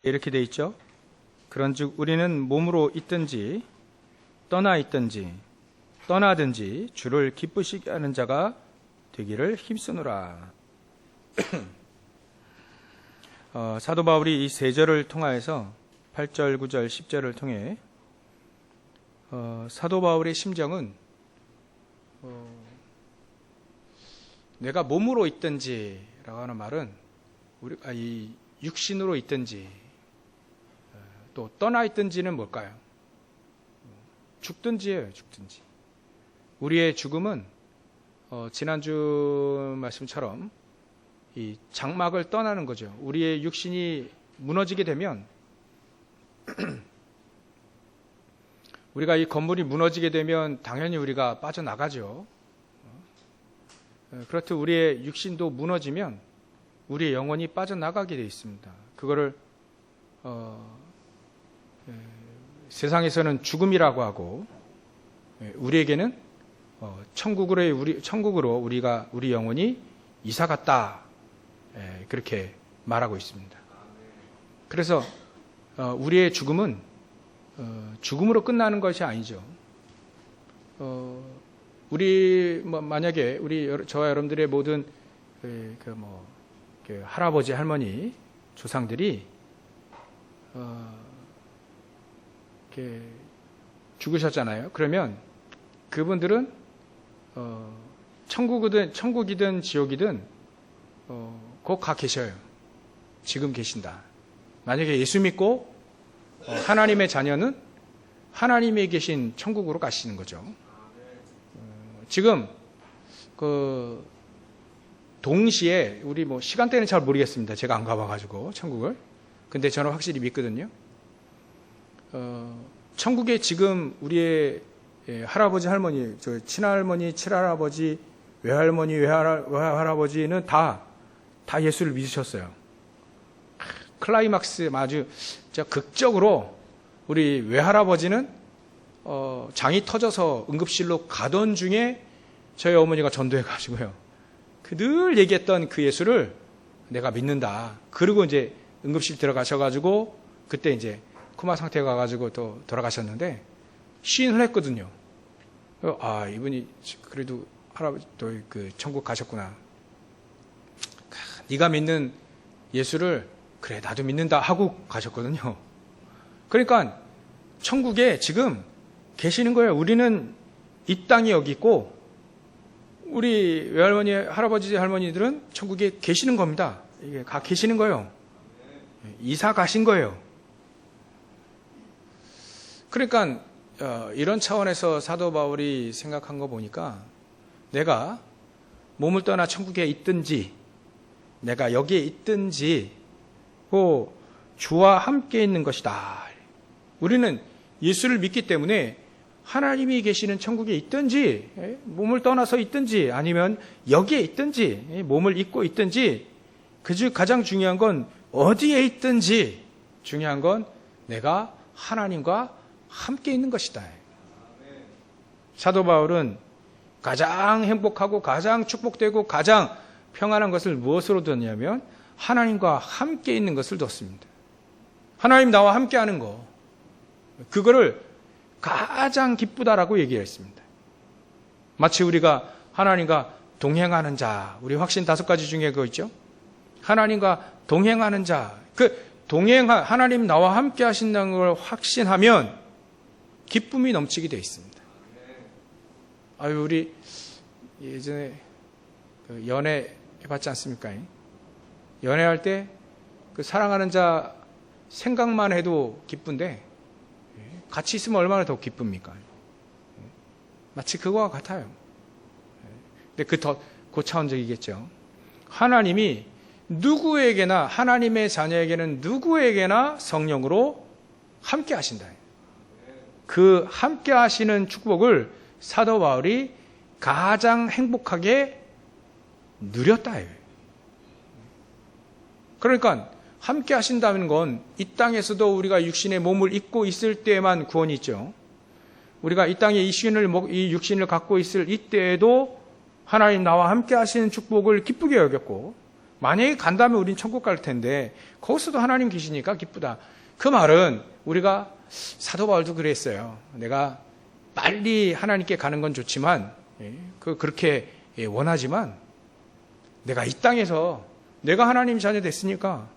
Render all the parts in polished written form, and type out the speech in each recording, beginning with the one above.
이렇게 돼 있죠. 그런즉 우리는 몸으로 있든지 떠나 있든지 떠나든지 주를 기쁘시게 하는 자가 되기를 힘쓰노라. 사도 바울이 이 세 절을 통하여서 8절, 9절, 10절을 통해 사도 바울의 심정은 내가 몸으로 있든지 라고 하는 말은 우리가 이 육신으로 있든지 또 떠나 있든지는 뭘까요? 죽든지예요. 죽든지. 우리의 죽음은 지난주 말씀처럼 이 장막을 떠나는 거죠. 우리의 육신이 무너지게 되면 우리가 이 건물이 무너지게 되면 당연히 우리가 빠져나가죠. 그렇듯 우리의 육신도 무너지면 우리의 영혼이 빠져나가게 되어 있습니다. 그거를 세상에서는 죽음이라고 하고 우리에게는 천국으로 우리 영혼이 이사 갔다 그렇게 말하고 있습니다. 그래서 우리의 죽음은 죽음으로 끝나는 것이 아니죠. 만약에 저와 여러분들의 모든 할아버지, 할머니, 조상들이 이렇게 죽으셨잖아요. 그러면 그분들은 천국이든 지옥이든 곧 가 계셔요. 지금 계신다. 만약에 예수 믿고 하나님의 자녀는 하나님이 계신 천국으로 가시는 거죠. 지금 동시에 우리 시간대는 잘 모르겠습니다. 제가 안 가봐가지고 천국을. 근데 저는 확실히 믿거든요. 천국에 지금 우리의 할아버지, 할머니, 친할머니, 친할아버지, 외할머니, 외할아버지는 다 예수를 믿으셨어요. 클라이막스 아주 극적으로 우리 외할아버지는 장이 터져서 응급실로 가던 중에 저희 어머니가 전도해 가지고요. 늘 얘기했던 그 예수를 내가 믿는다. 그리고 이제 응급실 들어가셔가지고 그때 이제 코마 상태가 가가지고 또 돌아가셨는데 시인을 했거든요. 이분이 그래도 할아버지 또 천국 가셨구나. 네가 믿는 예수를 그래 나도 믿는다 하고 가셨거든요. 그러니까 천국에 지금 계시는 거예요. 우리는 이 땅에 여기 있고 우리 외할머니, 할아버지, 할머니들은 천국에 계시는 겁니다. 이게 가 계시는 거예요. 이사 가신 거예요. 그러니까 이런 차원에서 사도 바울이 생각한 거 보니까 내가 몸을 떠나 천국에 있든지 내가 여기에 있든지 주와 함께 있는 것이다. 우리는 예수를 믿기 때문에 하나님이 계시는 천국에 있든지 몸을 떠나서 있든지 아니면 여기에 있든지 몸을 잊고 있든지 그중 가장 중요한 건 어디에 있든지 중요한 건 내가 하나님과 함께 있는 것이다. 사도 바울은 가장 행복하고 가장 축복되고 가장 평안한 것을 무엇으로 뒀냐면 하나님과 함께 있는 것을 뒀습니다. 하나님 나와 함께 하는 거 그거를 가장 기쁘다라고 얘기했습니다. 마치 우리가 하나님과 동행하는 자, 우리 확신 5가지 중에 그거 있죠? 하나님과 동행하는 자, 하나님 나와 함께 하신다는 걸 확신하면 기쁨이 넘치게 되어 있습니다. 우리 예전에 연애 해봤지 않습니까? 연애할 때 사랑하는 자 생각만 해도 기쁜데 같이 있으면 얼마나 더 기쁩니까? 마치 그거와 같아요. 근데 더 고차원적이겠죠. 하나님이 누구에게나 하나님의 자녀에게는 누구에게나 성령으로 함께 하신다. 그 함께 하시는 축복을 사도 바울이 가장 행복하게 누렸다. 그러니까 함께 하신다는 건 이 땅에서도 우리가 육신의 몸을 입고 있을 때만 구원이 있죠. 우리가 이 땅에 이 육신을 갖고 있을 이때에도 하나님 나와 함께 하시는 축복을 기쁘게 여겼고 만약에 간다면 우린 천국 갈 텐데 거기서도 하나님 계시니까 기쁘다. 그 말은 우리가 사도 바울도 그랬어요. 내가 빨리 하나님께 가는 건 좋지만 그렇게 원하지만 내가 이 땅에서 내가 하나님 자녀 됐으니까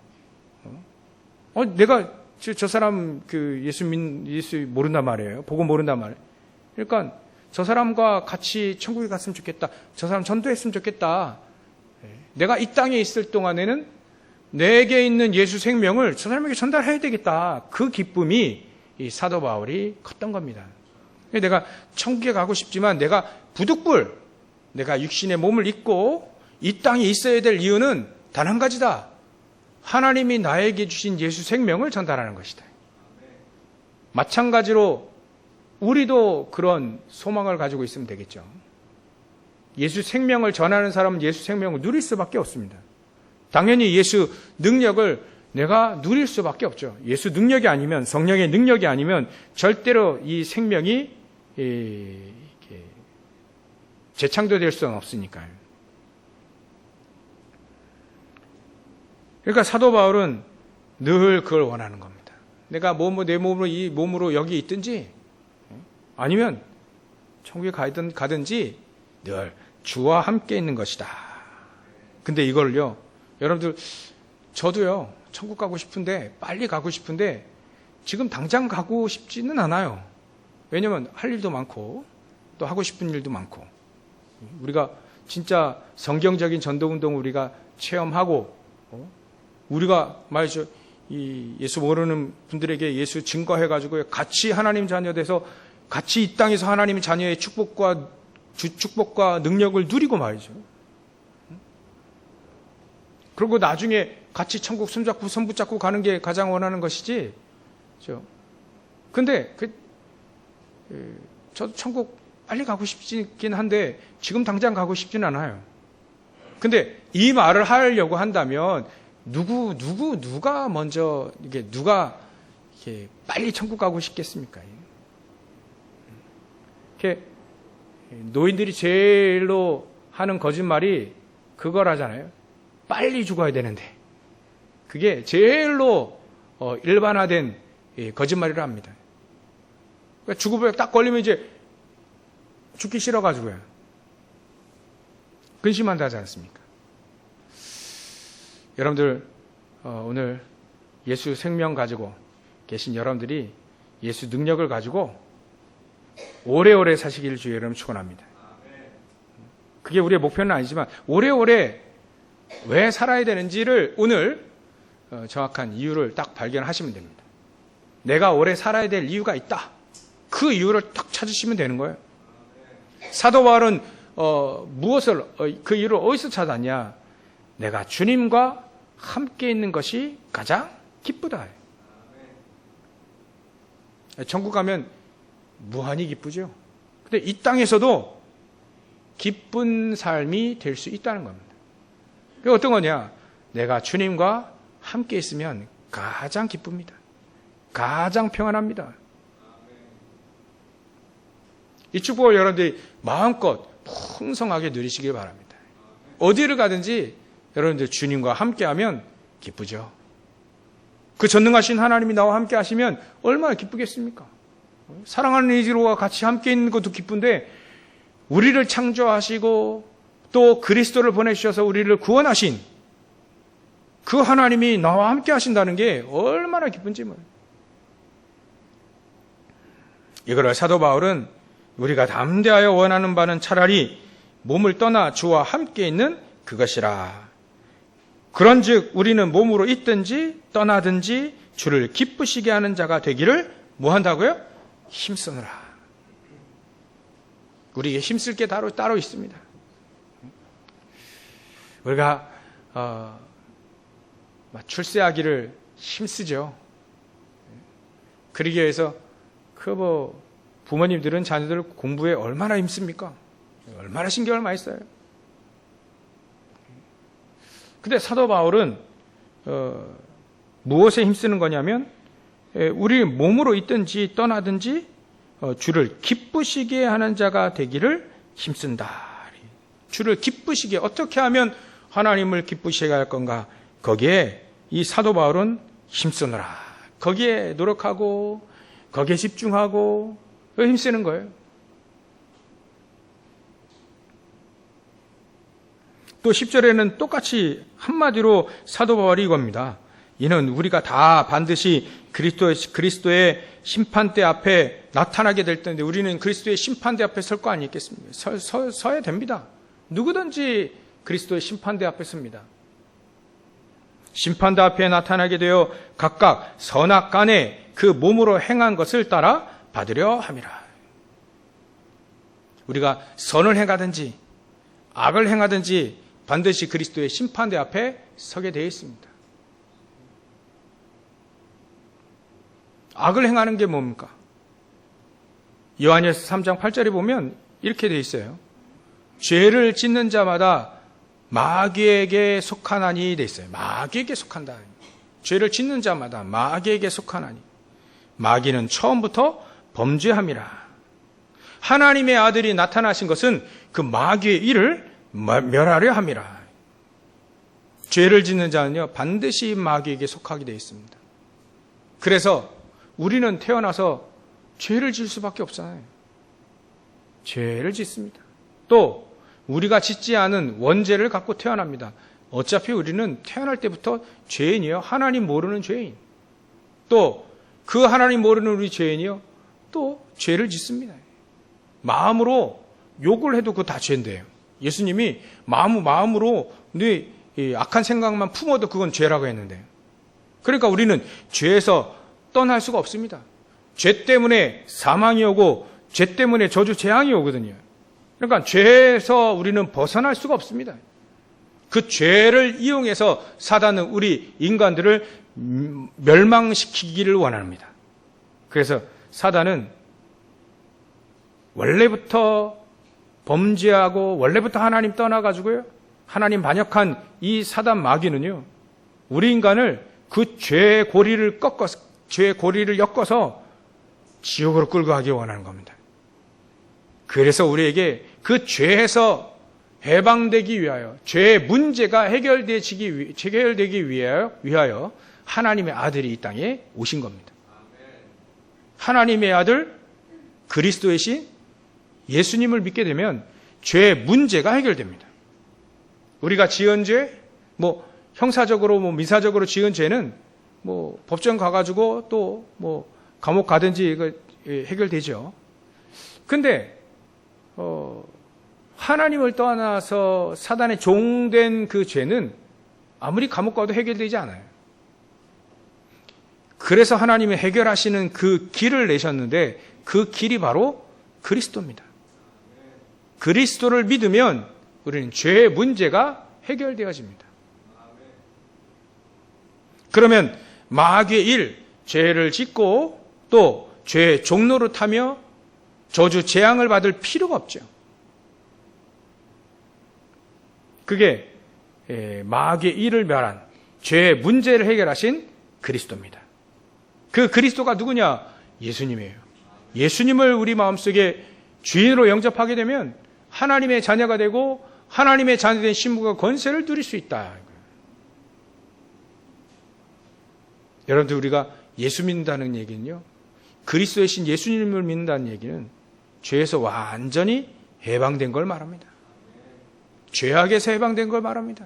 내가 저 사람 예수 모른단 말이에요. 보고 모른단 말이에요. 그러니까 저 사람과 같이 천국에 갔으면 좋겠다. 저 사람 전도했으면 좋겠다. 내가 이 땅에 있을 동안에는 내게 있는 예수 생명을 저 사람에게 전달해야 되겠다. 그 기쁨이 이 사도 바울이 컸던 겁니다. 내가 천국에 가고 싶지만 내가 부득불 내가 육신의 몸을 입고 이 땅에 있어야 될 이유는 단 한 가지다. 하나님이 나에게 주신 예수 생명을 전달하는 것이다. 마찬가지로 우리도 그런 소망을 가지고 있으면 되겠죠. 예수 생명을 전하는 사람은 예수 생명을 누릴 수밖에 없습니다. 당연히 예수 능력을 내가 누릴 수밖에 없죠. 예수 능력이 아니면, 성령의 능력이 아니면 절대로 이 생명이 재창조될 수는 없으니까요. 그러니까 사도 바울은 늘 그걸 원하는 겁니다. 내가 내 몸으로 이 몸으로 여기 있든지 아니면 천국에 가든지 늘 주와 함께 있는 것이다. 근데 이걸요, 여러분들 저도요 천국 가고 싶은데 빨리 가고 싶은데 지금 당장 가고 싶지는 않아요. 왜냐하면 할 일도 많고 또 하고 싶은 일도 많고 우리가 진짜 성경적인 전도운동을 우리가 체험하고 우리가 말이죠 이 예수 모르는 분들에게 예수 증거해가지고 같이 하나님 자녀 돼서 같이 이 땅에서 하나님의 자녀의 축복과 능력을 누리고 말이죠. 그리고 나중에 같이 천국 손 붙잡고 가는 게 가장 원하는 것이지. 근데 저도 천국 빨리 가고 싶긴 한데 지금 당장 가고 싶진 않아요. 근데 이 말을 하려고 한다면 누가 먼저 누가 빨리 천국 가고 싶겠습니까? 노인들이 제일로 하는 거짓말이 그거라잖아요. 빨리 죽어야 되는데. 그게 제일로 일반화된 거짓말이라 합니다. 그러니까 죽음에 딱 걸리면 이제 죽기 싫어가지고요. 근심한다 하지 않습니까? 여러분들 오늘 예수 생명 가지고 계신 여러분들이 예수 능력을 가지고 오래오래 사시기를 주의 이름으로 축원합니다. 그게 우리의 목표는 아니지만 오래오래 왜 살아야 되는지를 오늘 정확한 이유를 딱 발견하시면 됩니다. 내가 오래 살아야 될 이유가 있다. 그 이유를 딱 찾으시면 되는 거예요. 사도 바울은 그 이유를 어디서 찾았냐? 내가 주님과 함께 있는 것이 가장 기쁘다. 천국 가면 무한히 기쁘죠. 근데 이 땅에서도 기쁜 삶이 될 수 있다는 겁니다. 그게 어떤 거냐? 내가 주님과 함께 있으면 가장 기쁩니다. 가장 평안합니다. 이 축복을 여러분들이 마음껏 풍성하게 누리시길 바랍니다. 어디를 가든지 여러분들 주님과 함께하면 기쁘죠. 그 전능하신 하나님이 나와 함께 하시면 얼마나 기쁘겠습니까? 사랑하는 이지로와 같이 함께 있는 것도 기쁜데 우리를 창조하시고 또 그리스도를 보내주셔서 우리를 구원하신 그 하나님이 나와 함께 하신다는 게 얼마나 기쁜지 몰라요. 이거를 사도 바울은 우리가 담대하여 원하는 바는 차라리 몸을 떠나 주와 함께 있는 그것이라. 그런즉 우리는 몸으로 있든지 떠나든지 주를 기쁘시게 하는 자가 되기를 뭐 한다고요? 힘쓰느라. 우리에게 힘쓸 게 따로 있습니다. 우리가 출세하기를 힘쓰죠. 그러기 위해서 부모님들은 자녀들 공부에 얼마나 힘씁니까? 얼마나 신경을 많이 써요. 근데 사도 바울은 무엇에 힘쓰는 거냐면 우리 몸으로 있든지 떠나든지 주를 기쁘시게 하는 자가 되기를 힘쓴다. 주를 기쁘시게 어떻게 하면 하나님을 기쁘시게 할 건가? 거기에 이 사도 바울은 힘쓰느라. 거기에 노력하고 거기에 집중하고 힘쓰는 거예요. 또 10절에는 똑같이 한마디로 사도 바울이 이겁니다. 이는 우리가 다 반드시 그리스도의 심판대 앞에 나타나게 될 텐데 우리는 그리스도의 심판대 앞에 설 거 아니겠습니까? 서야 됩니다. 누구든지 그리스도의 심판대 앞에 섭니다. 심판대 앞에 나타나게 되어 각각 선악간에 그 몸으로 행한 것을 따라 받으려 함이라. 우리가 선을 행하든지 악을 행하든지 반드시 그리스도의 심판대 앞에 서게 되어 있습니다. 악을 행하는 게 뭡니까? 요한일서 3장 8절에 보면 이렇게 되어 있어요. 죄를 짓는 자마다 마귀에게 속하나니 되어 있어요. 마귀에게 속한다. 죄를 짓는 자마다 마귀에게 속하나니. 마귀는 처음부터 범죄함이라. 하나님의 아들이 나타나신 것은 그 마귀의 일을 멸하려 함이라. 죄를 짓는 자는요 반드시 마귀에게 속하게 되어 있습니다. 그래서 우리는 태어나서 죄를 지을 수밖에 없잖아요. 죄를 짓습니다. 또 우리가 짓지 않은 원죄를 갖고 태어납니다. 어차피 우리는 태어날 때부터 죄인이요. 하나님 모르는 죄인. 또 그 하나님 모르는 우리 죄인이요. 또 죄를 짓습니다. 마음으로 욕을 해도 그거 다 죄인데요. 예수님이 마음으로 네 악한 생각만 품어도 그건 죄라고 했는데요. 그러니까 우리는 죄에서 떠날 수가 없습니다. 죄 때문에 사망이 오고 죄 때문에 저주 재앙이 오거든요. 그러니까 죄에서 우리는 벗어날 수가 없습니다. 그 죄를 이용해서 사단은 우리 인간들을 멸망시키기를 원합니다. 그래서 사단은 원래부터 범죄하고 원래부터 하나님 떠나가지고요. 하나님 반역한 이 사단 마귀는요. 우리 인간을 그 죄의 고리를 엮어서 지옥으로 끌고 가기 원하는 겁니다. 그래서 우리에게 그 죄에서 해방되기 위하여 죄의 문제가 해결되기 위하여 하나님의 아들이 이 땅에 오신 겁니다. 하나님의 아들 그리스도의 신 예수님을 믿게 되면 죄의 문제가 해결됩니다. 우리가 지은 죄, 형사적으로 민사적으로 지은 죄는 법정 가가지고 또 감옥 가든지 해결되죠. 근데 하나님을 떠나서 사단의 종된 그 죄는 아무리 감옥 가도 해결되지 않아요. 그래서 하나님이 해결하시는 그 길을 내셨는데 그 길이 바로 그리스도입니다. 그리스도를 믿으면 우리는 죄의 문제가 해결되어집니다. 그러면 마귀의 일, 죄를 짓고 또 죄의 종로를 타며 저주 재앙을 받을 필요가 없죠. 그게 마귀의 일을 멸한 죄의 문제를 해결하신 그리스도입니다. 그 그리스도가 누구냐? 예수님이에요. 예수님을 우리 마음속에 주인으로 영접하게 되면 하나님의 자녀가 되고 하나님의 자녀된 신부가 권세를 누릴 수 있다. 여러분들 우리가 예수 믿는다는 얘기는요. 그리스도의 신 예수님을 믿는다는 얘기는 죄에서 완전히 해방된 걸 말합니다. 죄악에서 해방된 걸 말합니다.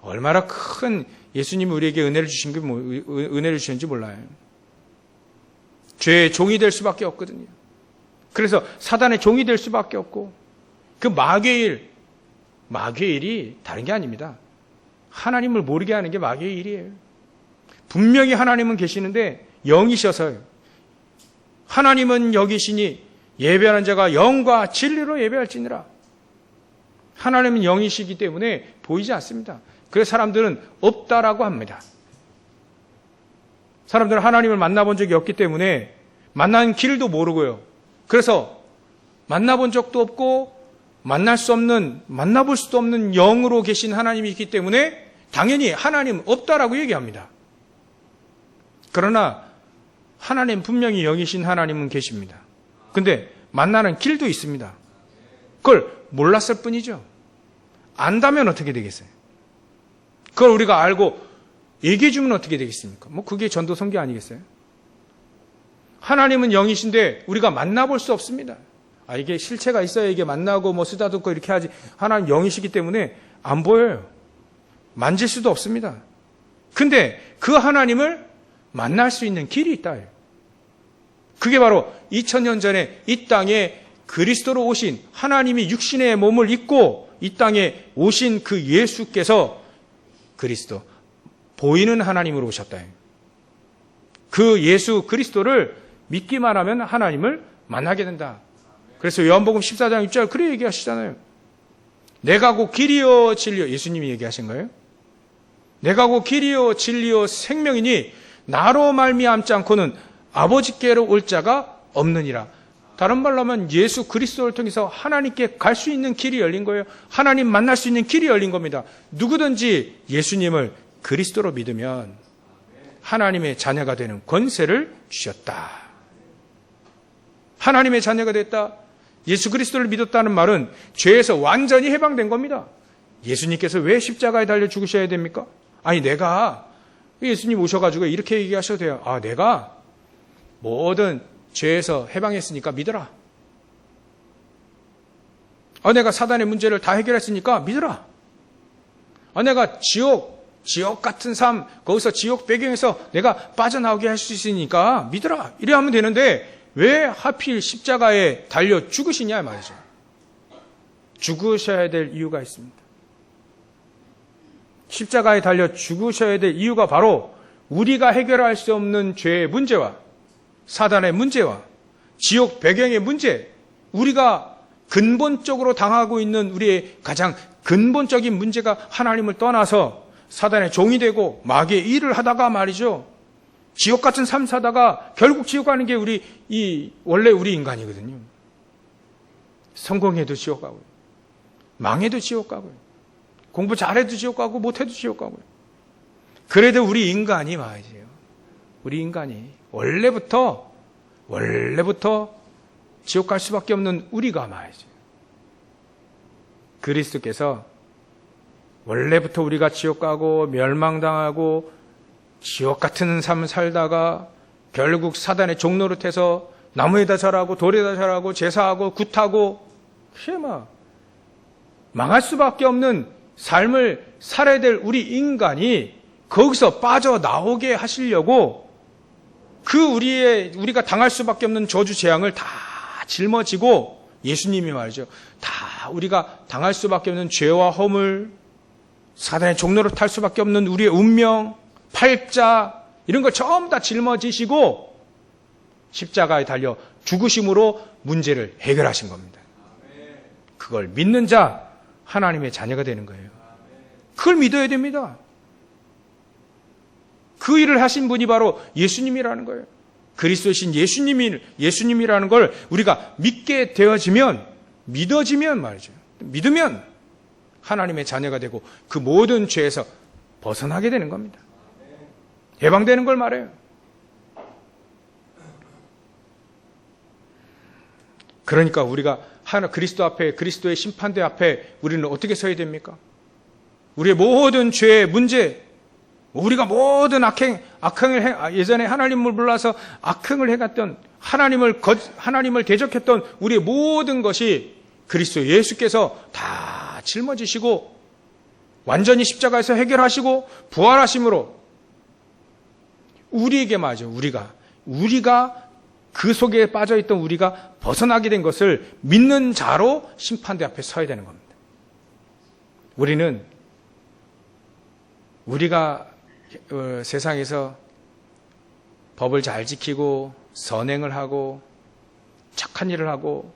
얼마나 큰 예수님이 우리에게 은혜를 주시는지 몰라요. 죄의 종이 될 수밖에 없거든요. 그래서 사단의 종이 될 수밖에 없고 그 마귀의 일이 다른 게 아닙니다. 하나님을 모르게 하는 게 마귀의 일이에요. 분명히 하나님은 계시는데 영이셔서요. 하나님은 여기시니 예배하는 자가 영과 진리로 예배할지니라. 하나님은 영이시기 때문에 보이지 않습니다. 그래서 사람들은 없다라고 합니다. 사람들은 하나님을 만나본 적이 없기 때문에 만나는 길도 모르고요. 그래서 만나본 적도 없고 만나볼 수도 없는 영으로 계신 하나님이 있기 때문에 당연히 하나님 없다라고 얘기합니다. 그러나 하나님 분명히 영이신 하나님은 계십니다. 근데 만나는 길도 있습니다. 그걸 몰랐을 뿐이죠. 안다면 어떻게 되겠어요? 그걸 우리가 알고 얘기해 주면 어떻게 되겠습니까? 뭐 그게 전도 선교 아니겠어요? 하나님은 영이신데 우리가 만나볼 수 없습니다. 이게 실체가 있어야 이게 만나고 뭐 쓰다듬고 이렇게 하지. 하나님 영이시기 때문에 안 보여요. 만질 수도 없습니다. 근데 그 하나님을 만날 수 있는 길이 있다. 그게 바로 2000년 전에 이 땅에 그리스도로 오신 하나님이 육신의 몸을 입고 이 땅에 오신 그 예수께서 그리스도, 보이는 하나님으로 오셨다. 그 예수 그리스도를 믿기만 하면 하나님을 만나게 된다. 그래서 요한복음 14장 6절 그래 얘기하시잖아요. 내가 곧 길이요 진리요. 예수님이 얘기하신 거예요. 내가 곧 길이요 진리요 생명이니 나로 말미암지 않고는 아버지께로 올 자가 없느니라. 다른 말로 하면 예수 그리스도를 통해서 하나님께 갈 수 있는 길이 열린 거예요. 하나님 만날 수 있는 길이 열린 겁니다. 누구든지 예수님을 그리스도로 믿으면 하나님의 자녀가 되는 권세를 주셨다. 하나님의 자녀가 됐다. 예수 그리스도를 믿었다는 말은 죄에서 완전히 해방된 겁니다. 예수님께서 왜 십자가에 달려 죽으셔야 됩니까? 내가 예수님 오셔가지고 이렇게 얘기하셔도 돼요. 내가 모든 죄에서 해방했으니까 믿어라. 내가 사단의 문제를 다 해결했으니까 믿어라. 내가 지옥 같은 삶, 거기서 지옥 배경에서 내가 빠져나오게 할 수 있으니까 믿어라. 이래 하면 되는데 왜 하필 십자가에 달려 죽으시냐 말이죠. 죽으셔야 될 이유가 있습니다. 십자가에 달려 죽으셔야 될 이유가 바로 우리가 해결할 수 없는 죄의 문제와 사단의 문제와 지옥 배경의 문제, 우리가 근본적으로 당하고 있는 우리의 가장 근본적인 문제가 하나님을 떠나서 사단의 종이 되고 마귀의 일을 하다가 말이죠. 지옥 같은 삶 사다가 결국 지옥 가는 게 원래 우리 인간이거든요. 성공해도 지옥 가고요. 망해도 지옥 가고요. 공부 잘해도 지옥 가고 못해도 지옥 가고요. 그래도 우리 인간이 말이에요. 우리 인간이 원래부터 지옥 갈 수밖에 없는 우리가 말이죠. 그리스도께서 원래부터 우리가 지옥 가고 멸망당하고 지옥 같은 삶을 살다가 결국 사단의 종노릇해서 나무에다 절하고 돌에다 절하고 제사하고 굿하고 망할 수밖에 없는 삶을 살아야 될 우리 인간이 거기서 빠져나오게 하시려고 우리가 당할 수밖에 없는 저주 재앙을 다 짊어지고 예수님이 말이죠. 다 우리가 당할 수밖에 없는 죄와 허물, 사단의 종로를 탈 수밖에 없는 우리의 운명, 팔자 이런 걸 전부 다 짊어지시고 십자가에 달려 죽으심으로 문제를 해결하신 겁니다. 그걸 믿는 자 하나님의 자녀가 되는 거예요. 그걸 믿어야 됩니다. 그 일을 하신 분이 바로 예수님이라는 거예요. 그리스도신 예수님이라는 걸 우리가 믿게 되어지면, 믿어지면 말이죠. 믿으면 하나님의 자녀가 되고 그 모든 죄에서 벗어나게 되는 겁니다. 해방되는 걸 말해요. 그러니까 우리가 그리스도 앞에, 그리스도의 심판대 앞에 우리는 어떻게 서야 됩니까? 우리의 모든 죄의 문제, 우리가 모든 악행을 예전에 하나님을 몰라서 악행을 해갔던 하나님을 대적했던 우리의 모든 것이 그리스도 예수께서 다 짊어지시고 완전히 십자가에서 해결하시고 부활하심으로 우리에게 말이죠. 우리가 그 속에 빠져있던 우리가 벗어나게 된 것을 믿는 자로 심판대 앞에 서야 되는 겁니다. 우리가 세상에서 법을 잘 지키고 선행을 하고 착한 일을 하고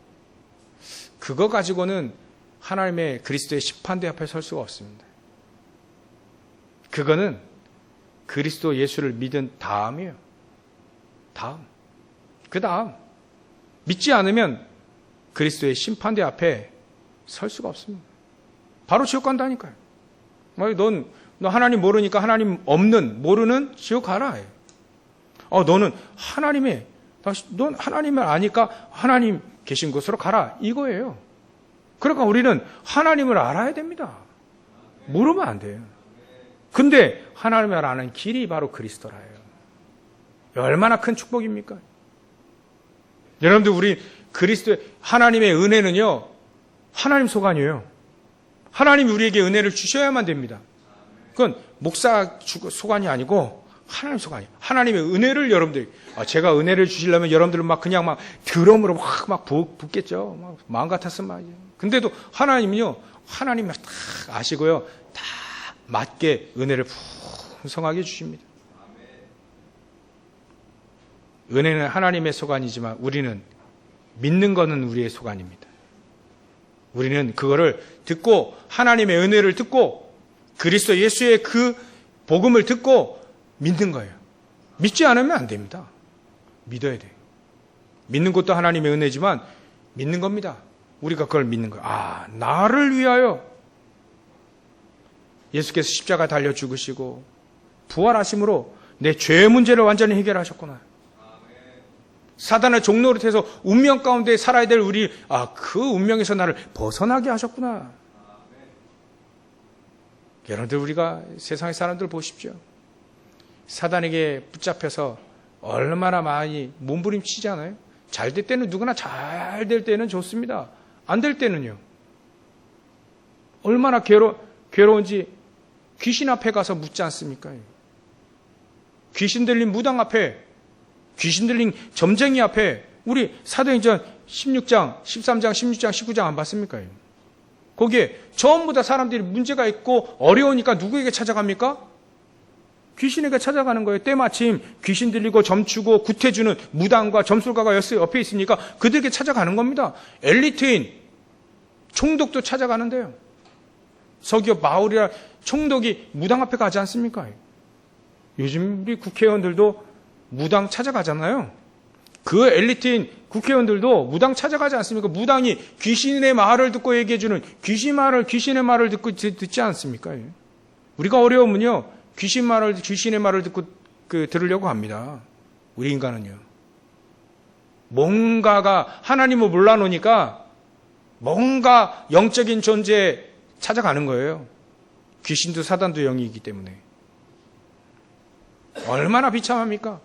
그거 가지고는 하나님의 그리스도의 심판대 앞에 설 수가 없습니다. 그거는 그리스도 예수를 믿은 다음이에요. 그 다음 믿지 않으면 그리스도의 심판대 앞에 설 수가 없습니다. 바로 지옥 간다니까요. 넌 하나님 모르니까 하나님 모르는 지옥 가라. 너는 넌 하나님을 아니까 하나님 계신 곳으로 가라. 이거예요. 그러니까 우리는 하나님을 알아야 됩니다. 물으면 안 돼요. 근데 하나님을 아는 길이 바로 그리스도라예요. 얼마나 큰 축복입니까? 여러분들, 우리 그리스도, 하나님의 은혜는요, 하나님 소관이에요. 하나님이 우리에게 은혜를 주셔야만 됩니다. 그건 목사 소관이 아니고 하나님 소관이에요. 하나님의 은혜를 여러분들, 제가 은혜를 주시려면 여러분들은 막 그냥 막 드럼으로 막 붓겠죠. 막 마음 같았으면 말이에요. 근데도 하나님은요, 하나님이 딱 아시고요, 다 맞게 은혜를 풍성하게 주십니다. 은혜는 하나님의 소관이지만 우리는 믿는 것은 우리의 소관입니다. 우리는 그거를 듣고, 하나님의 은혜를 듣고 그리스도 예수의 그 복음을 듣고 믿는 거예요. 믿지 않으면 안 됩니다. 믿어야 돼요. 믿는 것도 하나님의 은혜지만 믿는 겁니다. 우리가 그걸 믿는 거예요. 나를 위하여 예수께서 십자가 달려 죽으시고 부활하심으로 내 죄의 문제를 완전히 해결하셨구나. 사단의 종노릇해서 운명 가운데 살아야 될 우리, 그 운명에서 나를 벗어나게 하셨구나. 여러분들, 우리가 세상의 사람들 보십시오. 사단에게 붙잡혀서 얼마나 많이 몸부림치잖아요. 잘 될 때는 누구나 잘 될 때는 좋습니다. 안 될 때는요. 얼마나 괴로운지 귀신 앞에 가서 묻지 않습니까? 귀신 들린 무당 앞에, 귀신 들린 점쟁이 앞에, 우리 사도행전 16장, 13장, 16장, 19장 안 봤습니까? 거기에 전부 다 사람들이 문제가 있고 어려우니까 누구에게 찾아갑니까? 귀신에게 찾아가는 거예요. 때마침 귀신 들리고 점추고 구태주는 무당과 점술가가 옆에 있으니까 그들에게 찾아가는 겁니다. 엘리트인 총독도 찾아가는데요. 서기업 마을이라 총독이 무당 앞에 가지 않습니까? 요즘 우리 국회의원들도 무당 찾아가잖아요. 그 엘리트인 국회의원들도 무당 찾아가지 않습니까? 무당이 귀신의 말을 듣고 얘기해주는 귀신의 말을 듣고 듣지 않습니까? 우리가 어려우면요, 귀신의 말을 듣고 들으려고 합니다. 우리 인간은요. 뭔가가 하나님을 몰라놓으니까 뭔가 영적인 존재에 찾아가는 거예요. 귀신도 사단도 영이기 때문에. 얼마나 비참합니까?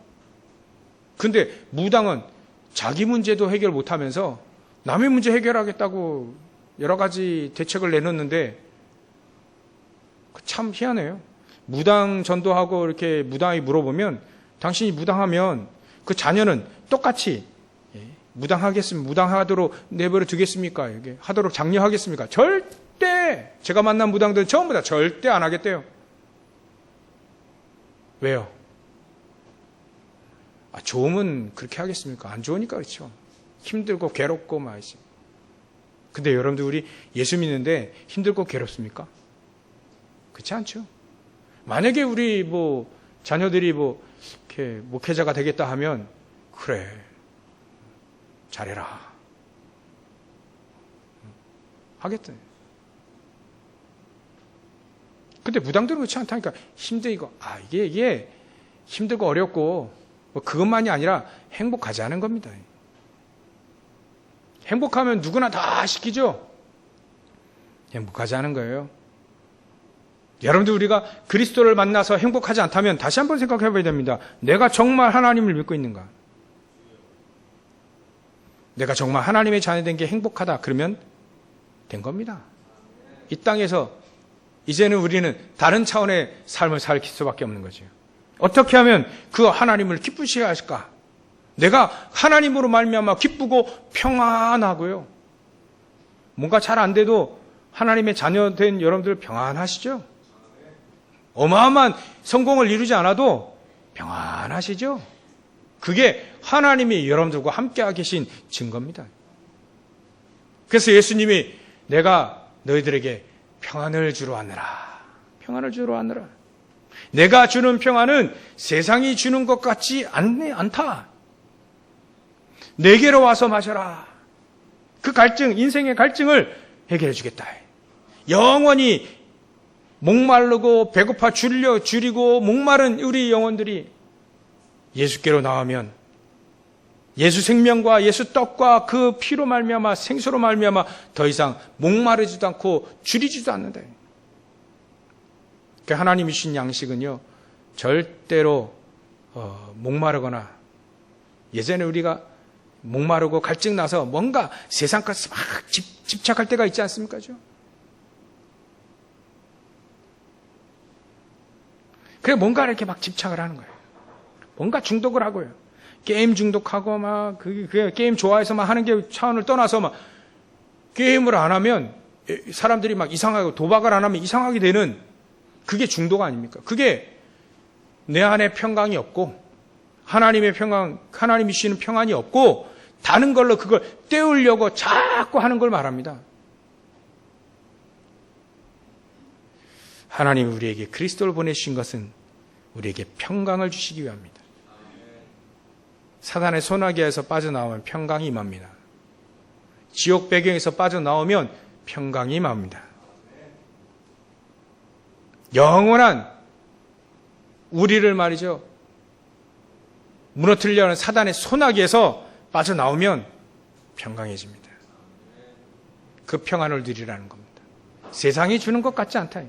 근데 무당은 자기 문제도 해결 못하면서 남의 문제 해결하겠다고 여러 가지 대책을 내놓는데 참 희한해요. 무당 전도하고 이렇게 무당이 물어보면, 당신이 무당하면 그 자녀는 똑같이 무당하도록 내버려 두겠습니까? 이게 하도록 장려하겠습니까? 절대, 제가 만난 무당들은 전부 다 절대 안 하겠대요. 왜요? 좋으면 그렇게 하겠습니까? 안 좋으니까 그렇죠. 힘들고 괴롭고 말이죠. 근데 여러분들, 우리 예수 믿는데 힘들고 괴롭습니까? 그렇지 않죠. 만약에 우리 자녀들이 이렇게 목회자가 되겠다 하면, 그래, 잘해라 하겠다. 근데 무당들은 그렇지 않다니까. 힘들고, 이게 힘들고 어렵고 그것만이 아니라 행복하지 않은 겁니다. 행복하면 누구나 다 시키죠. 행복하지 않은 거예요. 여러분들, 우리가 그리스도를 만나서 행복하지 않다면 다시 한번 생각해 봐야 됩니다. 내가 정말 하나님을 믿고 있는가? 내가 정말 하나님의 자녀된 게 행복하다 그러면 된 겁니다. 이 땅에서 이제는 우리는 다른 차원의 삶을 살 수밖에 없는 거죠. 어떻게 하면 그 하나님을 기쁘시게 하실까? 내가 하나님으로 말미암아 기쁘고 평안하고요. 뭔가 잘 안 돼도 하나님의 자녀된 여러분들 평안하시죠? 어마어마한 성공을 이루지 않아도 평안하시죠? 그게 하나님이 여러분들과 함께 계신 증거입니다. 그래서 예수님이 내가 너희들에게 평안을 주러 왔느라. 평안을 주러 왔느라. 내가 주는 평안은 세상이 주는 것 같지 않다. 내게로 와서 마셔라. 그 갈증, 인생의 갈증을 해결해 주겠다. 영원히 목마르고 배고파 줄이고 목마른 우리 영혼들이 예수께로 나오면 예수 생명과 예수 떡과 그 피로 말미암아 생수로 말미암아 더 이상 목마르지도 않고 줄이지도 않는다. 그 하나님이 주신 양식은요, 절대로 목마르거나, 예전에 우리가 목마르고 갈증 나서 뭔가 세상 것에 막 집착할 때가 있지 않습니까? 그래 뭔가 이렇게 막 집착을 하는 거예요. 뭔가 중독을 하고요. 게임 중독하고 막 그 게임 좋아해서 막 하는 게 차원을 떠나서 막 게임을 안 하면 사람들이 막 이상하고 도박을 안 하면 이상하게 되는 그게 중독 아닙니까? 그게 내 안에 평강이 없고 하나님의 평강, 하나님이 주시는 평안이 없고 다른 걸로 그걸 때우려고 자꾸 하는 걸 말합니다. 하나님이 우리에게 그리스도를 보내주신 것은 우리에게 평강을 주시기 위함입니다. 사단의 소나기에서 빠져나오면 평강이 임합니다. 지옥 배경에서 빠져나오면 평강이 임합니다. 영원한 우리를 말이죠, 무너뜨리려는 사단의 소나기에서 빠져나오면 평강해집니다. 그 평안을 누리라는 겁니다. 세상이 주는 것 같지 않다.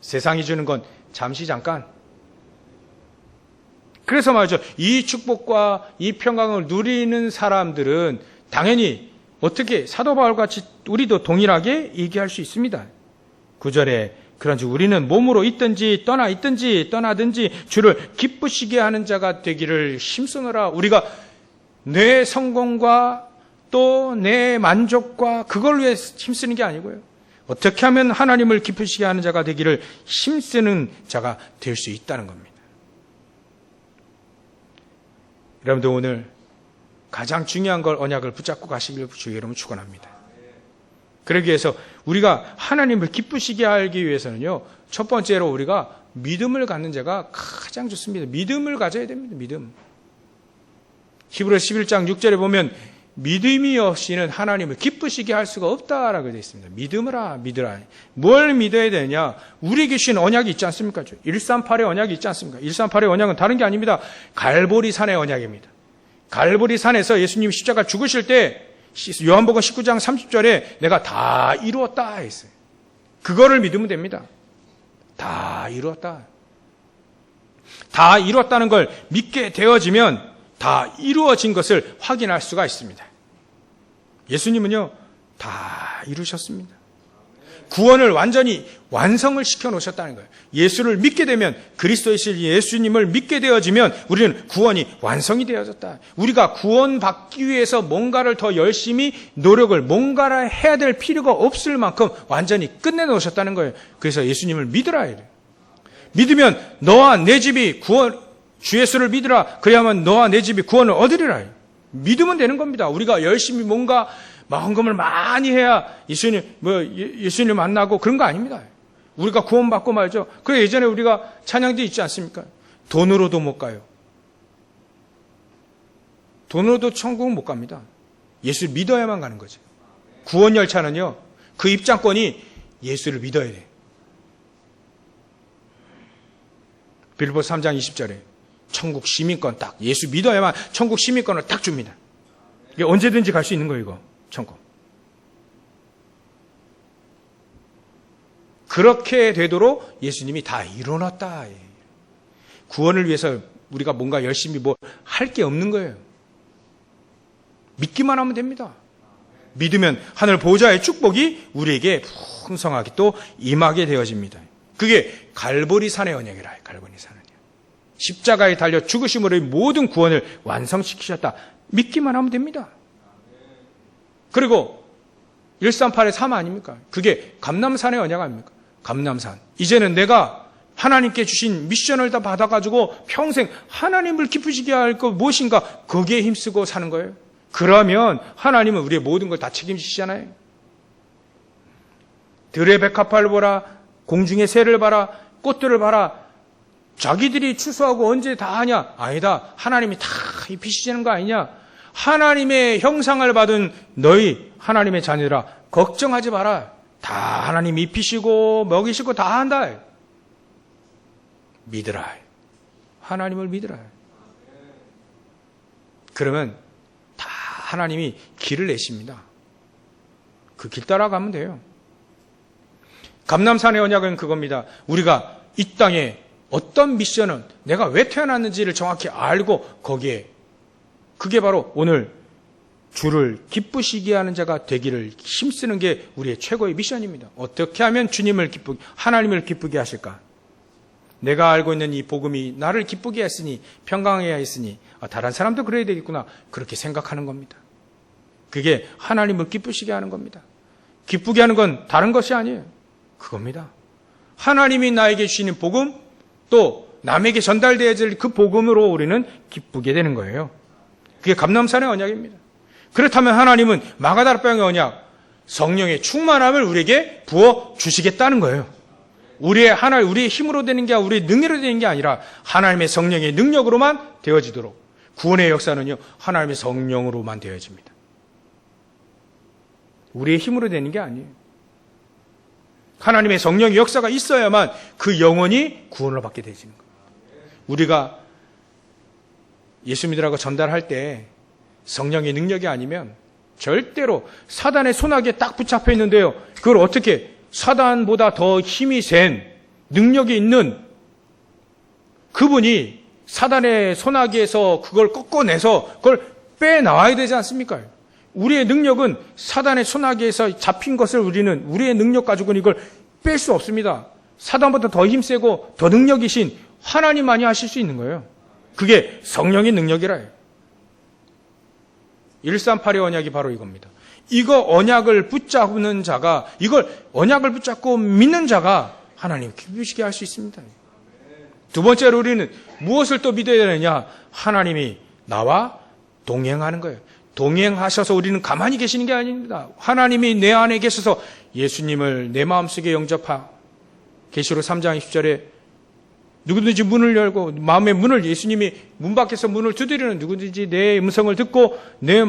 세상이 주는 건 잠시 잠깐. 그래서 말이죠, 이 축복과 이 평강을 누리는 사람들은 당연히 어떻게 사도 바울같이 우리도 동일하게 얘기할 수 있습니다. 9절에 그런즉 우리는 몸으로 있든지 떠나든지 주를 기쁘시게 하는 자가 되기를 힘쓰노라. 우리가 내 성공과 또 내 만족과 그걸 위해 힘쓰는 게 아니고요, 어떻게 하면 하나님을 기쁘시게 하는 자가 되기를 힘쓰는 자가 될 수 있다는 겁니다. 여러분들 오늘 가장 중요한 걸 언약을 붙잡고 가시길 주의 이름으로 축원합니다. 그러기 위해서 우리가 하나님을 기쁘시게 하기 위해서는요, 첫 번째로 우리가 믿음을 갖는 자가 가장 좋습니다. 믿음을 가져야 됩니다. 믿음. 히브리서 11장 6절에 보면 믿음이 없이는 하나님을 기쁘시게 할 수가 없다라고 되어 있습니다. 믿으라. 뭘 믿어야 되냐? 우리에게 주신 언약이 있지 않습니까? 138의 언약이 있지 않습니까? 138의 언약은 다른 게 아닙니다. 갈보리 산의 언약입니다. 갈보리 산에서 예수님이 십자가 죽으실 때 요한복음 19장 30절에 내가 다 이루었다 했어요. 그거를 믿으면 됩니다. 다 이루었다. 다 이루었다는 걸 믿게 되어지면 다 이루어진 것을 확인할 수가 있습니다. 예수님은요, 다 이루셨습니다. 구원을 완전히 완성을 시켜 놓으셨다는 거예요. 예수를 믿게 되면, 그리스도이신 예수님을 믿게 되어지면 우리는 구원이 완성이 되어졌다. 우리가 구원받기 위해서 뭔가를 더 열심히 노력을, 뭔가를 해야 될 필요가 없을 만큼 완전히 끝내 놓으셨다는 거예요. 그래서 예수님을 믿으라 해요. 믿으면 너와 내 집이 주 예수를 믿으라. 그래야만 너와 내 집이 구원을 얻으리라. 믿으면 되는 겁니다. 우리가 열심히 뭔가 마음금을 많이 해야 예수님 만나고 그런 거 아닙니다. 우리가 구원받고 말죠. 그래 예전에 우리가 찬양도 있지 않습니까? 돈으로도 못 가요. 돈으로도 천국은 못 갑니다. 예수를 믿어야만 가는 거죠. 구원 열차는요, 그 입장권이 예수를 믿어야 돼. 빌보드 3장 20절에 천국 시민권 딱, 예수 믿어야만 천국 시민권을 딱 줍니다. 이게 언제든지 갈 수 있는 거예요, 이거. 천국. 그렇게 되도록 예수님이 다 이뤄놨다. 구원을 위해서 우리가 뭔가 열심히 할 게 없는 거예요. 믿기만 하면 됩니다. 믿으면 하늘 보호자의 축복이 우리에게 풍성하게 또 임하게 되어집니다. 그게 갈보리 산의 언약이라. 갈보리 산의 언약. 십자가에 달려 죽으심으로 모든 구원을 완성시키셨다. 믿기만 하면 됩니다. 그리고 138의 3 아닙니까? 그게 감람산의 언약 아닙니까? 감람산. 이제는 내가 하나님께 주신 미션을 다 받아가지고 평생 하나님을 기쁘시게 할 것 무엇인가 거기에 힘쓰고 사는 거예요. 그러면 하나님은 우리의 모든 걸 다 책임지시잖아요. 들의 백합화를 보라, 공중의 새를 봐라, 꽃들을 봐라. 자기들이 추수하고 언제 다 하냐? 아니다. 하나님이 다 입히시는 거 아니냐? 하나님의 형상을 받은 너희 하나님의 자녀들아, 걱정하지 마라. 다 하나님 입히시고 먹이시고 다 한다. 믿으라. 하나님을 믿으라. 그러면 다 하나님이 길을 내십니다. 그 길 따라가면 돼요. 감람산의 언약은 그겁니다. 우리가 이 땅에 어떤 미션은 내가 왜 태어났는지를 정확히 알고 거기에 그게 바로 오늘 주를 기쁘시게 하는 자가 되기를 힘쓰는 게 우리의 최고의 미션입니다. 어떻게 하면 주님을 기쁘게, 하나님을 기쁘게 하실까? 내가 알고 있는 이 복음이 나를 기쁘게 했으니, 평강하게 했으니, 다른 사람도 그래야 되겠구나. 그렇게 생각하는 겁니다. 그게 하나님을 기쁘시게 하는 겁니다. 기쁘게 하는 건 다른 것이 아니에요. 그겁니다. 하나님이 나에게 주시는 복음, 또 남에게 전달되어야 될 그 복음으로 우리는 기쁘게 되는 거예요. 그게 감람산의 언약입니다. 그렇다면 하나님은 마가다락방의 언약, 성령의 충만함을 우리에게 부어 주시겠다는 거예요. 우리의 힘으로 되는 게 아니라 우리의 능력으로 되는 게 아니라 하나님의 성령의 능력으로만 되어지도록, 구원의 역사는요 하나님의 성령으로만 되어집니다. 우리의 힘으로 되는 게 아니에요. 하나님의 성령의 역사가 있어야만 그 영혼이 구원을 받게 되지는 거예요. 우리가 예수 믿으라고 전달할 때 성령의 능력이 아니면 절대로 사단의 손아귀에 딱 붙잡혀 있는데요, 그걸 어떻게 사단보다 더 힘이 센 능력이 있는 그분이 사단의 손아귀에서 그걸 꺾어내서 그걸 빼나와야 되지 않습니까? 우리의 능력은 사단의 손아귀에서 잡힌 것을 우리의 능력 가지고는 이걸 뺄 수 없습니다. 사단보다 더 힘세고 더 능력이신 하나님만이 하실 수 있는 거예요. 그게 성령의 능력이라 해요. 138의 언약이 바로 이겁니다. 이거 언약을 붙잡는 자가, 이걸 언약을 붙잡고 믿는 자가 하나님 기쁘시게 할 수 있습니다. 두 번째로 우리는 무엇을 또 믿어야 되느냐? 하나님이 나와 동행하는 거예요. 동행하셔서 우리는 가만히 계시는 게 아닙니다. 하나님이 내 안에 계셔서 예수님을 내 마음속에 영접하. 계시록 3장 20절에 누구든지 문을 열고, 마음의 문을, 예수님이 문 밖에서 문을 두드리는 누구든지 내 음성을 듣고 내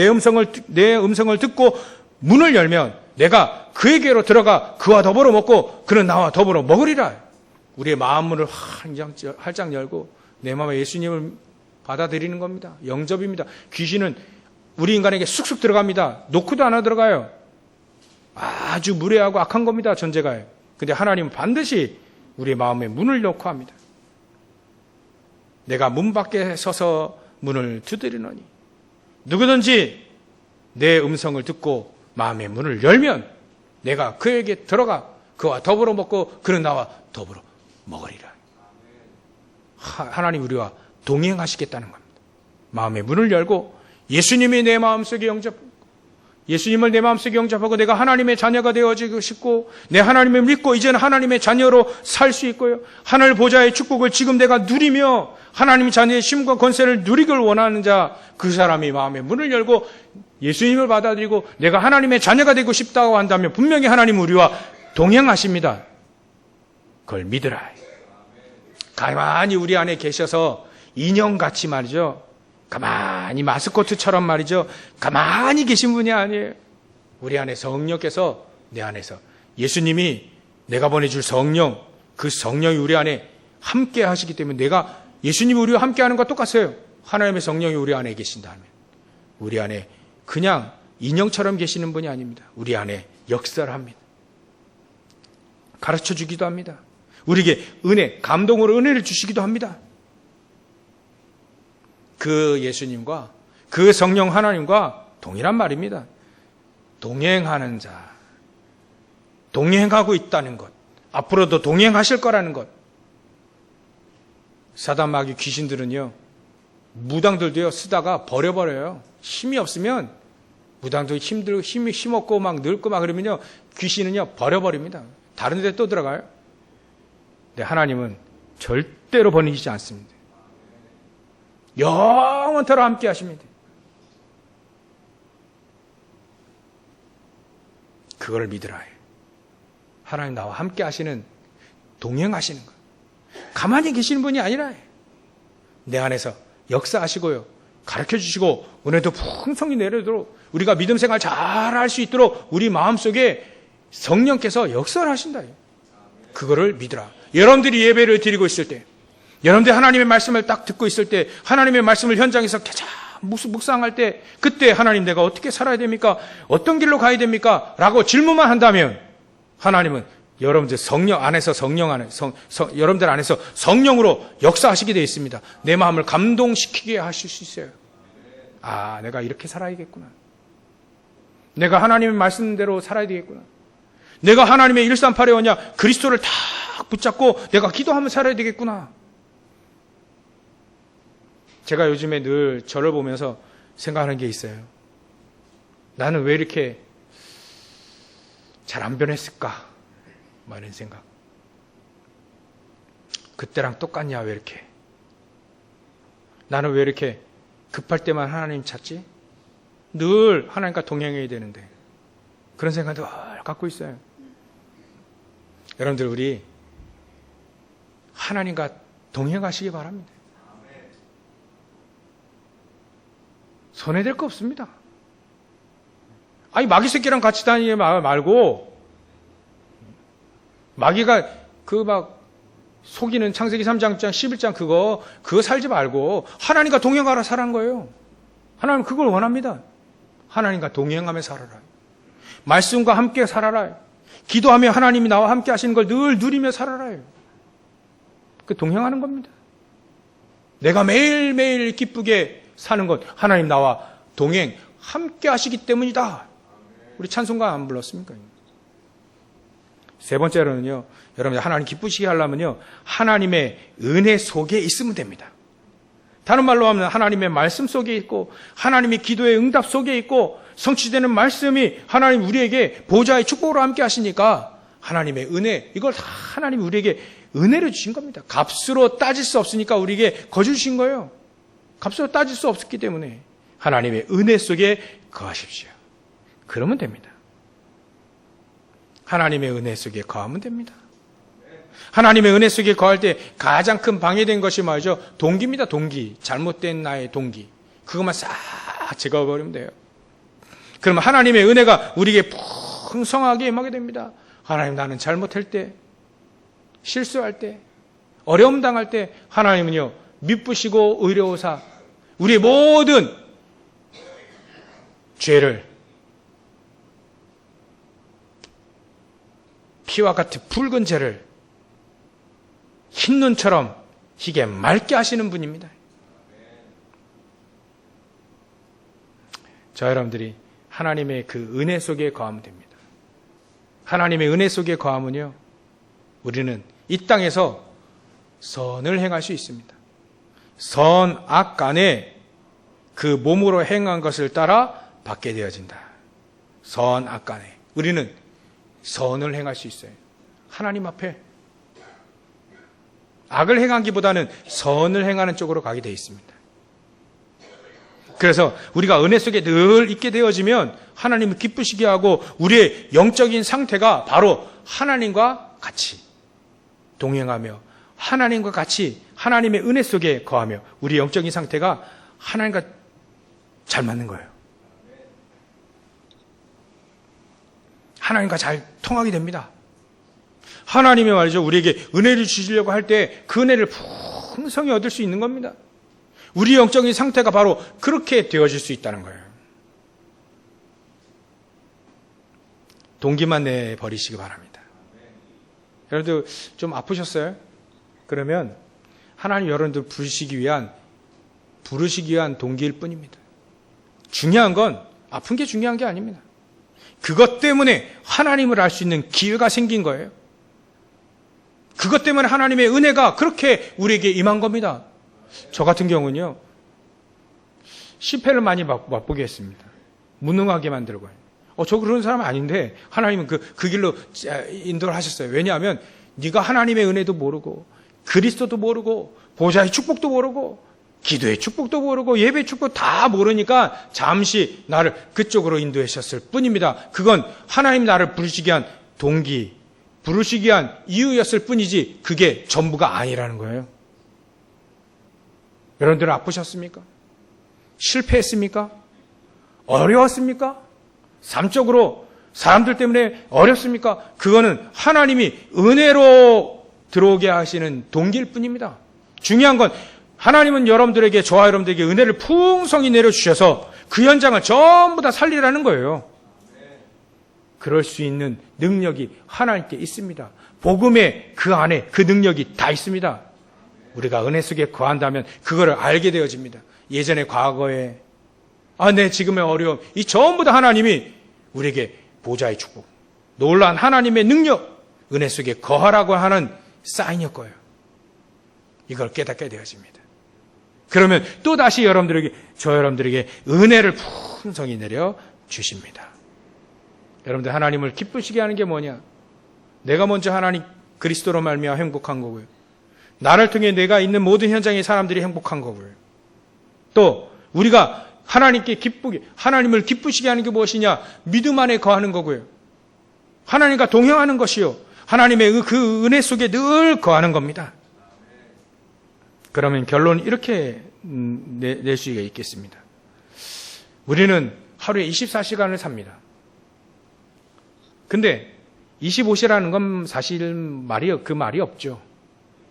음성을 듣고 문을 열면 내가 그에게로 들어가 그와 더불어 먹고 그는 나와 더불어 먹으리라. 우리의 마음 문을 활짝 열고 내 마음에 예수님을 받아들이는 겁니다. 영접입니다. 귀신은 우리 인간에게 쑥쑥 들어갑니다. 노크도 안 하고 들어가요. 아주 무례하고 악한 겁니다. 존재가요. 근데 하나님은 반드시 우리의 마음에 문을 놓고 합니다. 내가 문 밖에 서서 문을 두드리노니 누구든지 내 음성을 듣고 마음의 문을 열면 내가 그에게 들어가 그와 더불어 먹고 그는 나와 더불어 먹으리라. 하나님 우리와 동행하시겠다는 겁니다. 마음의 문을 열고 예수님이 내 마음속에 예수님을 내 마음속에 영접하고 내가 하나님의 자녀가 되어지고 싶고 내 하나님을 믿고 이제는 하나님의 자녀로 살 수 있고요. 하늘 보좌의 축복을 지금 내가 누리며 하나님의 자녀의 힘과 권세를 누리길 원하는 자, 그 사람이 마음의 문을 열고 예수님을 받아들이고 내가 하나님의 자녀가 되고 싶다고 한다면 분명히 하나님 우리와 동행하십니다. 그걸 믿으라. 가만히 우리 안에 계셔서 인형같이 말이죠. 가만히 마스코트처럼 말이죠. 가만히 계신 분이 아니에요. 우리 안에 성령께서 내 안에서 예수님이 내가 보내줄 성령, 그 성령이 우리 안에 함께 하시기 때문에 내가 예수님이 우리와 함께 하는 것과 똑같아요. 하나님의 성령이 우리 안에 계신다면 우리 안에 그냥 인형처럼 계시는 분이 아닙니다. 우리 안에 역사를 합니다. 가르쳐 주기도 합니다. 우리에게 은혜, 감동으로 은혜를 주시기도 합니다. 그 예수님과 그 성령 하나님과 동일한 말입니다. 동행하는 자, 동행하고 있다는 것, 앞으로도 동행하실 거라는 것. 사단 마귀 귀신들은요, 무당들도요 쓰다가 버려버려요. 힘이 없으면 무당도 힘없고 막 늙고 막 그러면요 귀신은요 버려버립니다. 다른 데 또 들어가요. 근데 하나님은 절대로 버리지 않습니다. 영원토록 함께 하십니다. 그걸 믿으라. 하나님 나와 함께 하시는, 동행하시는 것. 가만히 계시는 분이 아니라 내 안에서 역사하시고요. 가르쳐 주시고 은혜도 풍성히 내려도록 우리가 믿음 생활 잘 할 수 있도록 우리 마음속에 성령께서 역사를 하신다. 그거를 믿으라. 여러분들이 예배를 드리고 있을 때, 여러분들이 하나님의 말씀을 딱 듣고 있을 때, 하나님의 말씀을 현장에서 계속 묵상할 때, 그때 하나님 내가 어떻게 살아야 됩니까? 어떤 길로 가야 됩니까? 라고 질문만 한다면 하나님은 여러분들 여러분들 안에서 성령으로 역사하시게 되어 있습니다. 내 마음을 감동시키게 하실 수 있어요. 아, 내가 이렇게 살아야겠구나. 내가 하나님의 말씀대로 살아야 되겠구나. 내가 하나님의 138에 오냐 그리스도를 딱 붙잡고 내가 기도하며 살아야 되겠구나. 제가 요즘에 늘 저를 보면서 생각하는 게 있어요. 나는 왜 이렇게 잘 안 변했을까? 뭐 이런 생각. 그때랑 똑같냐 왜 이렇게? 나는 왜 이렇게 급할 때만 하나님 찾지? 늘 하나님과 동행해야 되는데 그런 생각도 갖고 있어요. 여러분들 우리 하나님과 동행하시기 바랍니다. 손해될 거 없습니다. 아니 마귀 새끼랑 같이 다니지 말고 마귀가 그 막 속이는 창세기 3장 11장 그거 살지 말고 하나님과 동행하라 살아는 거예요. 하나님 그걸 원합니다. 하나님과 동행하며 살아라. 말씀과 함께 살아라. 기도하며 하나님이 나와 함께 하시는 걸 늘 누리며 살아라. 그 동행하는 겁니다. 내가 매일매일 기쁘게 사는 것 하나님 나와 동행 함께 하시기 때문이다. 우리 찬송가 안 불렀습니까? 세 번째로는요, 여러분 하나님 기쁘시게 하려면요, 하나님의 은혜 속에 있으면 됩니다. 다른 말로 하면 하나님의 말씀 속에 있고 하나님의 기도의 응답 속에 있고 성취되는 말씀이 하나님 우리에게 보좌의 축복으로 함께 하시니까 하나님의 은혜, 이걸 다 하나님이 우리에게 은혜를 주신 겁니다. 값으로 따질 수 없으니까 우리에게 거주신 거예요. 값으로 따질 수 없었기 때문에 하나님의 은혜 속에 거하십시오. 그러면 됩니다. 하나님의 은혜 속에 거하면 됩니다. 하나님의 은혜 속에 거할 때 가장 큰 방해된 것이 말이죠. 동기입니다. 동기. 잘못된 나의 동기. 그것만 싹 제거해버리면 돼요. 그러면 하나님의 은혜가 우리에게 풍성하게 임하게 됩니다. 하나님 나는 잘못할 때, 실수할 때, 어려움 당할 때 하나님은요. 미쁘시고 의로우사 우리의 모든 죄를 피와 같은 붉은 죄를 흰 눈처럼 희게 맑게 하시는 분입니다. 저 여러분들이 하나님의 그 은혜 속에 거하면 됩니다. 하나님의 은혜 속에 거하면요, 우리는 이 땅에서 선을 행할 수 있습니다. 선, 악 간에 그 몸으로 행한 것을 따라 받게 되어진다. 선, 악 간에 우리는 선을 행할 수 있어요. 하나님 앞에 악을 행하기보다는 선을 행하는 쪽으로 가게 되어 있습니다. 그래서 우리가 은혜 속에 늘 있게 되어지면 하나님을 기쁘시게 하고 우리의 영적인 상태가 바로 하나님과 같이 동행하며 하나님과 같이 하나님의 은혜 속에 거하며 우리 영적인 상태가 하나님과 잘 맞는 거예요. 하나님과 잘 통하게 됩니다. 하나님이 말이죠, 우리에게 은혜를 주시려고 할 때 그 은혜를 풍성히 얻을 수 있는 겁니다. 우리 영적인 상태가 바로 그렇게 되어질 수 있다는 거예요. 동기만 내버리시기 바랍니다. 여러분들 좀 아프셨어요? 그러면 하나님 여러분들 부르시기 위한 동기일 뿐입니다. 중요한 건 아픈 게 중요한 게 아닙니다. 그것 때문에 하나님을 알 수 있는 기회가 생긴 거예요. 그것 때문에 하나님의 은혜가 그렇게 우리에게 임한 겁니다. 저 같은 경우는요, 실패를 많이 맛보게 했습니다. 무능하게 만들고. 저 그런 사람 아닌데 하나님은 그 길로 인도를 하셨어요. 왜냐하면 네가 하나님의 은혜도 모르고 그리스도도 모르고 보좌의 축복도 모르고 기도의 축복도 모르고 예배의 축복 다 모르니까 잠시 나를 그쪽으로 인도하셨을 뿐입니다. 그건 하나님 나를 부르시기 위한 동기, 부르시기 위한 이유였을 뿐이지 그게 전부가 아니라는 거예요. 여러분들 아프셨습니까? 실패했습니까? 어려웠습니까? 삶적으로 사람들 때문에 어렵습니까? 그거는 하나님이 은혜로 들어오게 하시는 동기일 뿐입니다. 중요한 건 하나님은 여러분들에게, 저와 여러분들에게 은혜를 풍성히 내려주셔서 그 현장을 전부 다 살리라는 거예요. 그럴 수 있는 능력이 하나님께 있습니다. 복음의 그 안에 그 능력이 다 있습니다. 우리가 은혜 속에 거한다면 그거를 알게 되어집니다. 예전에 과거에 내 지금의 어려움, 이 전부 다 하나님이 우리에게 보좌의 축복, 놀라운 하나님의 능력, 은혜 속에 거하라고 하는 사인일 거예요. 이걸 깨닫게 되어집니다. 그러면 또다시 여러분들에게 은혜를 풍성히 내려 주십니다. 여러분들 하나님을 기쁘시게 하는 게 뭐냐? 내가 먼저 하나님 그리스도로 말미암아 행복한 거고요. 나를 통해 내가 있는 모든 현장의 사람들이 행복한 거고요. 또 우리가 하나님을 기쁘시게 하는 게 무엇이냐? 믿음 안에 거하는 거고요. 하나님과 동행하는 것이요. 하나님의 그 은혜 속에 늘 거하는 겁니다. 그러면 결론은 이렇게 낼 수가 있겠습니다. 우리는 하루에 24시간을 삽니다. 근데 25시라는 건 사실 그 말이 없죠.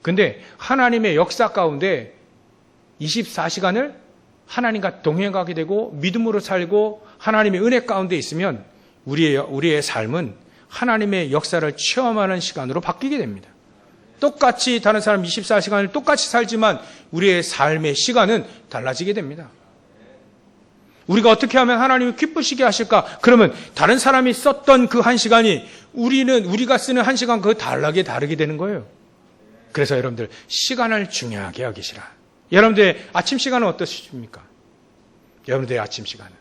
근데 하나님의 역사 가운데 24시간을 하나님과 동행하게 되고 믿음으로 살고 하나님의 은혜 가운데 있으면 우리의 삶은 하나님의 역사를 체험하는 시간으로 바뀌게 됩니다. 똑같이 다른 사람 24시간을 똑같이 살지만 우리의 삶의 시간은 달라지게 됩니다. 우리가 어떻게 하면 하나님을 기쁘시게 하실까? 그러면 다른 사람이 썼던 그 한 시간이 우리가 쓰는 한 시간 그거 다르게 되는 거예요. 그래서 여러분들 시간을 중요하게 여기시라. 여러분들의 아침 시간은 어떠십니까? 여러분들의 아침 시간은.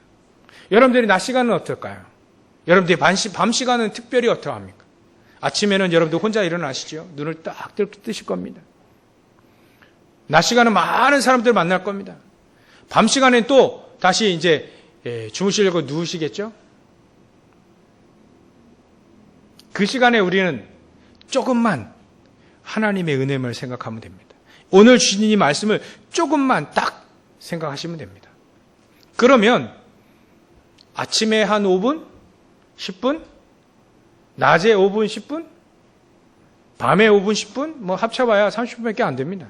여러분들의 낮 시간은 어떨까요? 여러분들의 밤 시간은 특별히 어떠합니까? 아침에는 여러분들 혼자 일어나시죠? 눈을 딱 뜨실 겁니다. 낮 시간은 많은 사람들 만날 겁니다. 밤 시간엔 또 다시 이제 주무시려고 누우시겠죠? 그 시간에 우리는 조금만 하나님의 은혜를 생각하면 됩니다. 오늘 주신 이 말씀을 조금만 딱 생각하시면 됩니다. 그러면 아침에 한 5분, 10분, 낮에 5분, 10분, 밤에 5분, 10분, 합쳐봐야 30분밖에 안 됩니다.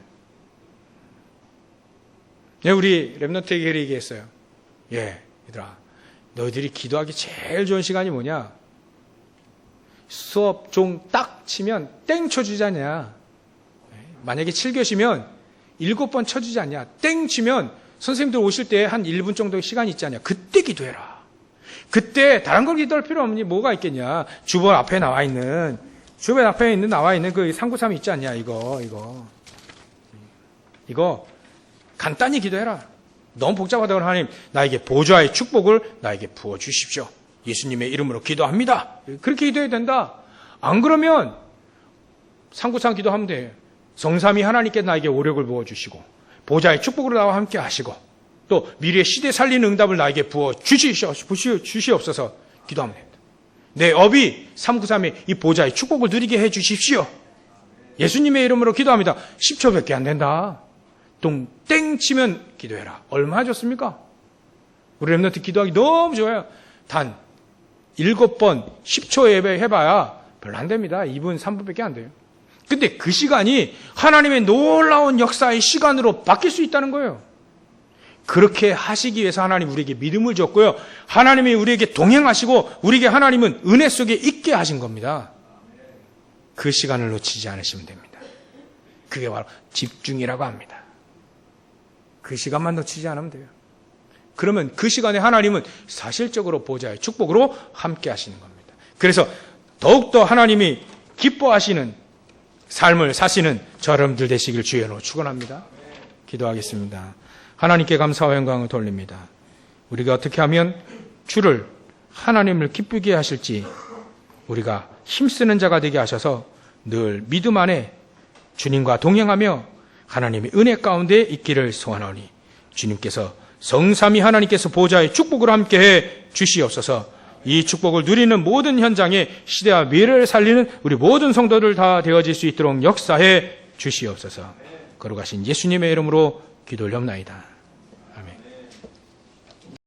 우리 랩넌트 교회를 얘기했어요. 얘들아, 너희들이 기도하기 제일 좋은 시간이 뭐냐? 수업 종 딱 치면 땡 쳐주지 않냐? 만약에 7교시면 7번 쳐주지 않냐? 땡 치면 선생님들 오실 때 한 1분 정도의 시간이 있지 않냐? 그때 기도해라. 그때 다른 걸 기도할 필요 없니? 뭐가 있겠냐? 주변 앞에 나와 있는 그 393이 있지 않냐? 이거 간단히 기도해라. 너무 복잡하다고 하나님, 나에게 보좌의 축복을 나에게 부어주십시오. 예수님의 이름으로 기도합니다. 그렇게 기도해야 된다. 안 그러면 393 기도하면 돼. 성삼위 하나님께 나에게 오력을 부어주시고 보좌의 축복으로 나와 함께 하시고 또 미래의 시대 살리는 응답을 나에게 부어주시옵소서 기도하면 됩니다. 내 업이 393의 이 보좌의 축복을 누리게 해주십시오. 예수님의 이름으로 기도합니다. 10초밖에 안 된다. 땡 치면 기도해라. 얼마나 좋습니까? 우리 랩넌트 기도하기 너무 좋아요. 단 7번 10초 예배 해봐야 별로 안 됩니다. 2분, 3분밖에 안 돼요. 근데 그 시간이 하나님의 놀라운 역사의 시간으로 바뀔 수 있다는 거예요. 그렇게 하시기 위해서 하나님 우리에게 믿음을 줬고요. 하나님이 우리에게 동행하시고 우리에게 하나님은 은혜 속에 있게 하신 겁니다. 그 시간을 놓치지 않으시면 됩니다. 그게 바로 집중이라고 합니다. 그 시간만 놓치지 않으면 돼요. 그러면 그 시간에 하나님은 사실적으로 보좌의 축복으로 함께 하시는 겁니다. 그래서 더욱더 하나님이 기뻐하시는 삶을 사시는 저 여러분들 되시길 주의 이름으로 축원합니다. 기도하겠습니다. 하나님께 감사와 영광을 돌립니다. 우리가 어떻게 하면 주를 하나님을 기쁘게 하실지 우리가 힘쓰는 자가 되게 하셔서 늘 믿음 안에 주님과 동행하며 하나님의 은혜 가운데 있기를 소원하오니 주님께서 성삼위 하나님께서 보좌의 축복을 함께해 주시옵소서. 이 축복을 누리는 모든 현장에 시대와 미래를 살리는 우리 모든 성도들 다 되어질 수 있도록 역사해 주시옵소서. 거룩하신 예수님의 이름으로 기도 올려옵나이다.